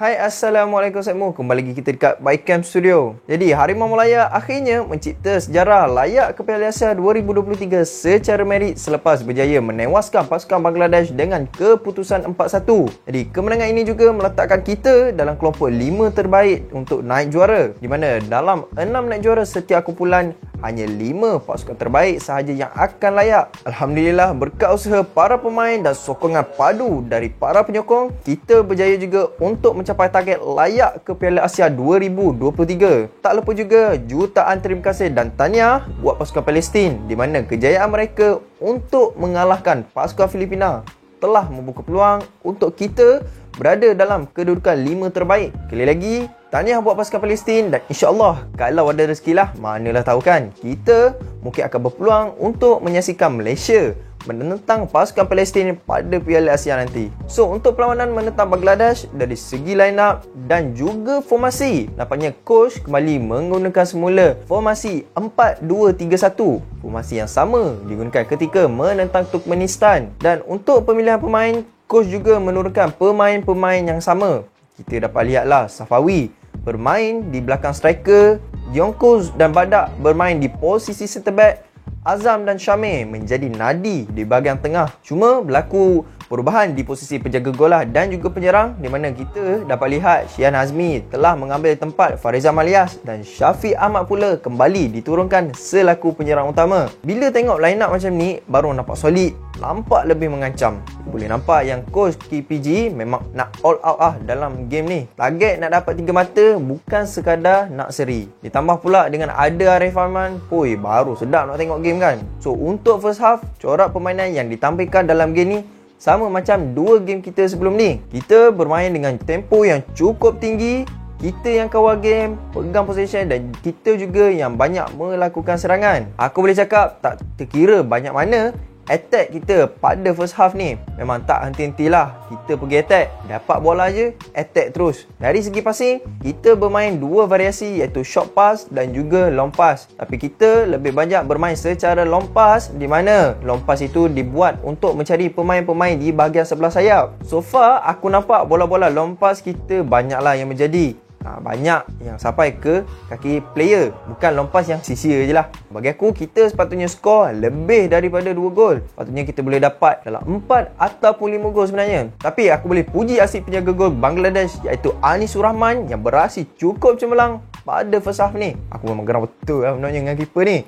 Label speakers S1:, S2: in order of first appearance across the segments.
S1: Hai, Assalamualaikum semua. Kembali lagi kita dekat Bycam Studio. Jadi, Harimau Malaya akhirnya mencipta sejarah layak ke Piala Asia 2023 secara merit selepas berjaya menewaskan pasukan Bangladesh dengan keputusan 4-1. Jadi, kemenangan ini juga meletakkan kita dalam kelompok 5 terbaik untuk naik juara. Di mana dalam 6 naik juara setiap kumpulan, hanya 5 pasukan terbaik sahaja yang akan layak. Alhamdulillah, berkat usaha para pemain dan sokongan padu dari para penyokong, kita berjaya juga untuk mencapai target layak ke Piala Asia 2023. Tak lupa juga jutaan terima kasih dan tahniah buat pasukan Palestin, di mana kejayaan mereka untuk mengalahkan pasukan Filipina telah membuka peluang untuk kita berada dalam kedudukan 5 terbaik. Sekali lagi, tahniah buat pasukan Palestin, dan insyaAllah kalau ada rezeki lah, manalah tahu kan, kita mungkin akan berpeluang untuk menyaksikan Malaysia menentang pasukan Palestin pada Piala Asia nanti. So, untuk perlawanan menentang Bangladesh, dari segi line up dan juga formasi, nampaknya coach kembali menggunakan semula formasi 4-2-3-1. Formasi yang sama digunakan ketika menentang Turkmenistan. Dan untuk pemilihan pemain, coach juga menurunkan pemain-pemain yang sama. Kita dapat lihatlah Safawi bermain di belakang striker, Diongkos dan Badak bermain di posisi centre back, Azam dan Syamir menjadi nadi di bahagian tengah. Cuma berlaku perubahan di posisi penjaga gol dan juga penyerang, di mana kita dapat lihat Syian Azmi telah mengambil tempat Farizal Malias dan Syafiq Ahmad pula kembali diturunkan selaku penyerang utama. Bila tengok line up macam ni, baru nampak solid, nampak lebih mengancam. Boleh nampak yang coach KPG memang nak all out dalam game ni. Target nak dapat 3 mata, bukan sekadar nak seri. Ditambah pula dengan ada Arif Ahmad, baru sedap nak tengok game kan. So, untuk first half, corak permainan yang ditampilkan dalam game ni sama macam 2 game kita sebelum ni. Kita bermain dengan tempo yang cukup tinggi, kita yang kawal game, pegang possession, dan kita juga yang banyak melakukan serangan. Aku boleh cakap tak terkira banyak mana attack kita pada first half ni, memang tak henti-hentilah. Kita pergi attack, dapat bola je, attack terus. Dari segi passing, kita bermain 2 variasi, iaitu short pass dan juga long pass. Tapi kita lebih banyak bermain secara long pass, di mana long pass itu dibuat untuk mencari pemain-pemain di bahagian sebelah sayap. So far, aku nampak bola-bola long pass kita banyaklah yang menjadi. Banyak yang sampai ke kaki player, bukan lompas yang sia-sia je lah. Bagi aku, kita sepatutnya skor lebih daripada 2 gol. Sepatutnya kita boleh dapat dalam 4 ataupun 5 gol sebenarnya. Tapi aku boleh puji asyik penjaga gol Bangladesh, iaitu Anisul Rahman, yang beraksi cukup cemerlang pada first half ni. Aku memang geram betul lah sebenarnya dengan keeper ni.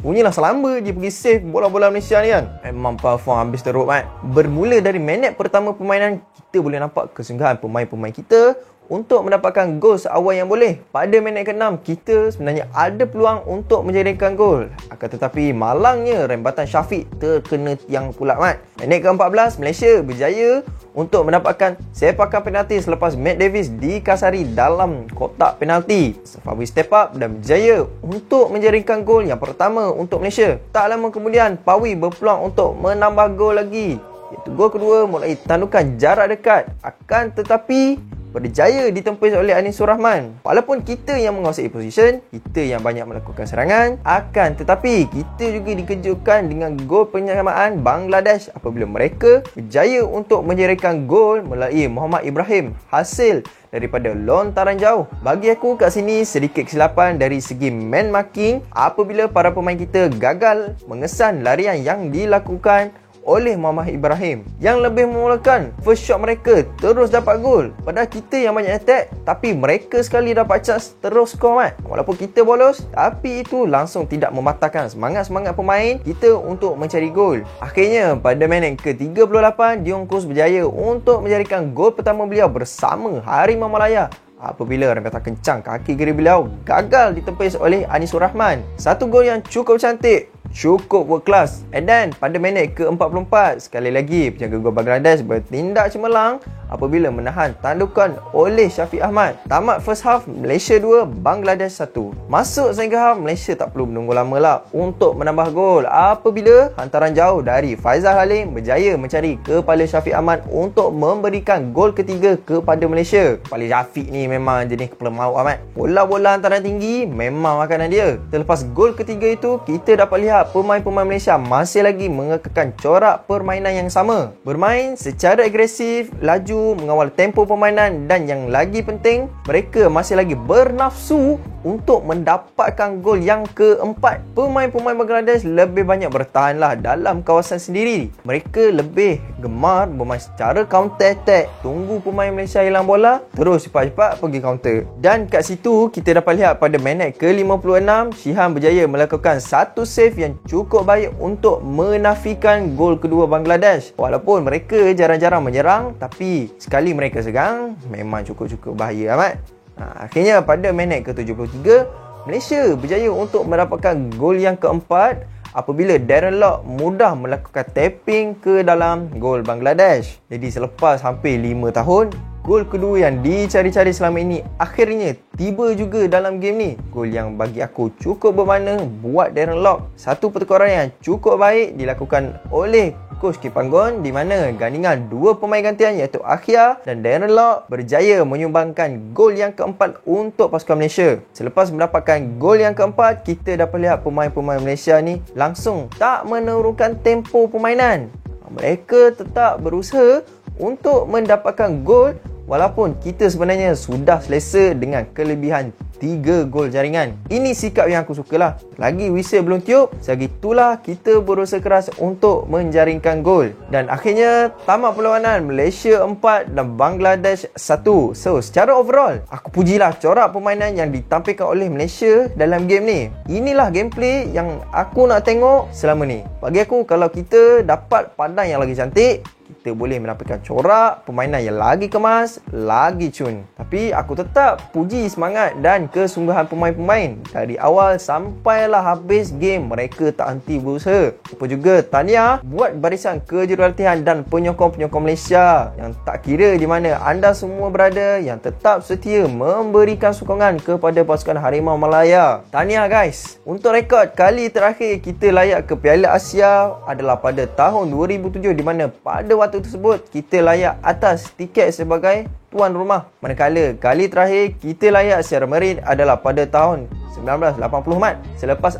S1: Punyalah selamba je pergi save bola-bola Malaysia ni kan. Memang perform habis teruk kan. Bermula dari minit pertama permainan, kita boleh nampak kesungguhan pemain-pemain kita untuk mendapatkan gol seawal yang boleh. Pada minit ke-6, kita sebenarnya ada peluang untuk menjadikan gol. Akan tetapi malangnya rembatan Syafiq terkena tiang pula mat. Minit ke-14, Malaysia berjaya untuk mendapatkan sepakan penalti selepas Matt Davis dikasari dalam kotak penalti. Safawi step up dan berjaya untuk menjaringkan gol yang pertama untuk Malaysia. Tak lama kemudian, Pawi berpeluang untuk menambah gol lagi, iaitu gol kedua melalui tandukan jarak dekat. Akan tetapi berjaya ditempis oleh Anisul Rahman. Walaupun kita yang menguasai position, kita yang banyak melakukan serangan, akan tetapi kita juga dikejutkan dengan gol penyamaan Bangladesh apabila mereka berjaya untuk menjerikan gol melalui Muhammad Ibrahim hasil daripada lontaran jauh. Bagi aku kat sini sedikit kesilapan dari segi man marking apabila para pemain kita gagal mengesan larian yang dilakukan oleh Muhammad Ibrahim, yang lebih memulakan first shot mereka terus dapat gol. Padahal kita yang banyak attack, tapi mereka sekali dapat chance terus skor mat. Walaupun kita bolos, tapi itu langsung tidak mematahkan semangat-semangat pemain kita untuk mencari gol. Akhirnya pada minit ke-38, Diongkos berjaya untuk menjadikan gol pertama beliau bersama Harimau Malaya apabila rembatan kencang kaki kiri beliau gagal ditempis oleh Anisul Rahman. Satu gol yang cukup cantik, cukup world class. And then pada minit ke-44, sekali lagi penjaga gol Bangladesh bertindak cemerlang apabila menahan tandukan oleh Syafiq Ahmad. Tamat first half, Malaysia 2, Bangladesh 1. Masuk second half, Malaysia tak perlu menunggu lama lah untuk menambah gol apabila hantaran jauh dari Faizal Halim berjaya mencari kepala Syafiq Ahmad untuk memberikan gol ketiga kepada Malaysia. Kepala Syafiq ni memang jenis kepala maut amat. Bola-bola hantaran tinggi memang makanan dia. Terlepas gol ketiga itu, kita dapat lihat terlihat pemain-pemain Malaysia masih lagi mengekalkan corak permainan yang sama. Bermain secara agresif, laju, mengawal tempo permainan dan yang lagi penting, mereka masih lagi bernafsu untuk mendapatkan gol yang keempat. Pemain-pemain Bangladesh lebih banyak bertahanlah dalam kawasan sendiri. Mereka lebih gemar bermain secara counter attack, tunggu pemain Malaysia hilang bola, terus cepat-cepat pergi counter. Dan kat situ kita dapat lihat pada minit ke-56, Shihan berjaya melakukan satu save yang cukup baik untuk menafikan gol kedua Bangladesh. Walaupun mereka jarang-jarang menyerang, tapi sekali mereka serang memang cukup-cukup bahaya amat. Akhirnya pada minit ke-73, Malaysia berjaya untuk mendapatkan gol yang keempat apabila Darren Lock mudah melakukan tapping ke dalam gol Bangladesh. Jadi selepas hampir 5 tahun, gol kedua yang dicari-cari selama ini akhirnya tiba juga dalam game ni. Gol yang bagi aku cukup bermakna buat Darren Lock. Satu pertukaran yang cukup baik dilakukan oleh Coach Kipanggon di mana gandingan dua pemain gantian iaitu Akhia dan Darren Lock berjaya menyumbangkan gol yang keempat untuk pasukan Malaysia. Selepas mendapatkan gol yang keempat, kita dapat lihat pemain-pemain Malaysia ni langsung tak menurunkan tempo permainan. Mereka tetap berusaha untuk mendapatkan gol walaupun kita sebenarnya sudah selesa dengan kelebihan 3 gol jaringan. Ini sikap yang aku sukalah. Lagi whistle belum tiup, selagi itulah kita berusaha keras untuk menjaringkan gol. Dan akhirnya tamat perlawanan, Malaysia 4 dan Bangladesh 1. So secara overall, aku pujilah corak permainan yang ditampilkan oleh Malaysia dalam game ni. Inilah gameplay yang aku nak tengok selama ni. Bagi aku, kalau kita dapat padang yang lagi cantik, kita boleh menampilkan corak permainan yang lagi kemas, lagi cun. Tapi aku tetap puji semangat dan kesungguhan pemain-pemain. Dari awal sampailah habis game, mereka tak henti berusaha. Apa juga tahniah buat barisan kejurulatihan dan penyokong-penyokong Malaysia yang tak kira di mana anda semua berada, yang tetap setia memberikan sokongan kepada pasukan Harimau Malaya. Tahniah guys. Untuk rekod, kali terakhir kita layak ke Piala Asia adalah pada tahun 2007 di mana pada waktu tersebut kita layak atas tiket sebagai tuan rumah. Manakala kali terakhir kita layak secara merit adalah pada tahun 1980 mat. Selepas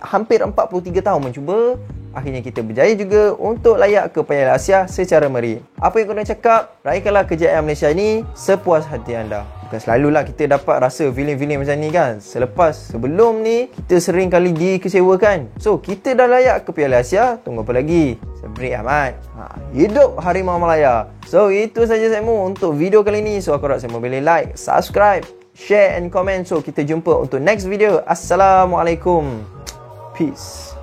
S1: hampir 43 tahun mencuba, akhirnya kita berjaya juga untuk layak ke Piala Asia secara merit. Apa yang kau nak cakap? Raikanlah kejayaan Malaysia ini sepuas hati anda. Bukan selalulah kita dapat rasa feeling-feeling macam ni kan. Sebelum ni kita sering kali dikecewakan. So kita dah layak ke Piala Asia, tunggu apa lagi? Sabri amat. Hidup Harimau Malaya. So itu saja segmen untuk video kali ni. So aku harap semua boleh like, subscribe, share and comment. So kita jumpa untuk next video. Assalamualaikum. Peace.